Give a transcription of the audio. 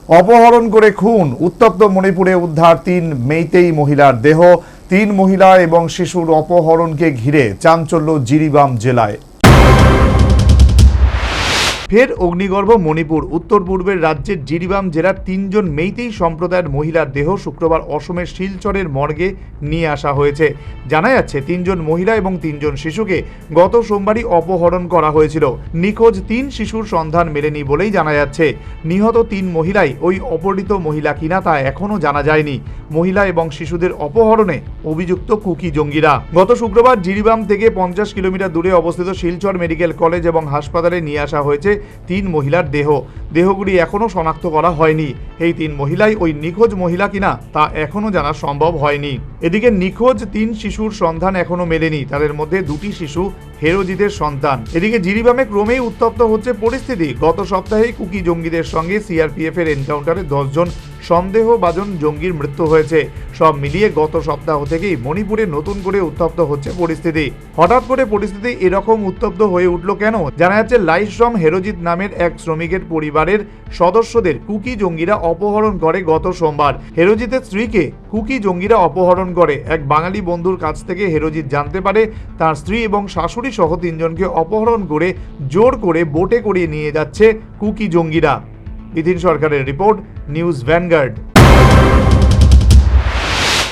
অপহরণ করে খুন, উত্তপ্ত মণিপুরে উদ্ধার 3 মেইতেই মহিলার দেহ। 3 মহিলা এবং শিশুর অপহরণকে ঘিরে চাঞ্চল্য জিরিবাম জেলায়। ফের অগ্নিগর্ভ মণিপুর। উত্তর পূর্বের রাজ্যের জিরিবাম জেলার 3 জন মেইতেই সম্প্রদায়ের মহিলার দেহ শুক্রবার অসমের শিলচরের মর্গে নিয়ে আসা হয়েছে। জানা যাচ্ছে 3 জন মহিলা এবং 3 জন শিশুকে গত সোমবারই অপহরণ করা হয়েছিল। নিখোঁজ 3 শিশুর সন্ধান মেলেনি বলেই জানা যাচ্ছে। নিহত 3 মহিলাই ওই অপহৃত মহিলা কিনা তা এখনও জানা যায়নি। মহিলা এবং শিশুদের অপহরণে অভিযুক্ত কুকি জঙ্গিরা। গত শুক্রবার জিরিবাম থেকে 50 কিলোমিটার দূরে অবস্থিত শিলচর মেডিকেল কলেজ এবং হাসপাতালে নিয়ে আসা হয়েছে 3 মহিলার দেহগুলি এখনও শনাক্ত করা হয়নি। এই 3 মহিলাই ওই নিখোঁজ মহিলা কিনা তা এখনও জানা সম্ভব হয়নি। এদিকে নিখোঁজ 3 শিশুর সন্ধান এখনও মেলেনি। তাদের মধ্যে 2টি শিশু হেরোজিতের সন্তান। এদিকে জিরিবামে ক্রমেই উত্তপ্ত হচ্ছে পরিস্থিতি। গত সপ্তাহেই কুকি জঙ্গিদের সঙ্গে সিআরপিএফ এর এনকাউন্টারে 10 জন সন্দেহভাজন জঙ্গির মৃত্যু হয়েছে। সব মিলিয়ে গত সপ্তাহ থেকেই মণিপুরে নতুন করে উত্তপ্ত হচ্ছে পরিস্থিতি। হঠাৎ করে পরিস্থিতি এরকম উত্তপ্ত হয়ে উঠল কেন? জানা যাচ্ছে লাইশ্রম হেরোজিত নামের এক শ্রমিকের পরিবারের সদস্যদের কুকি জঙ্গিরা অপহরণ করে গত সোমবার। হেরোজিতের স্ত্রীকে কুকি জঙ্গিরা অপহরণ করে। এক বাঙালি বন্ধুর কাছ থেকে হেরোজিত জানতে পারে তার স্ত্রী এবং শাশুড়ি সহ 3 জনকে অপহরণ করে জোর করে বোটে করিয়ে নিয়ে যাচ্ছে কুকি জঙ্গিরা। বিধিন সরকারের রিপোর্ট, নিউজ ভ্যানগার্ড।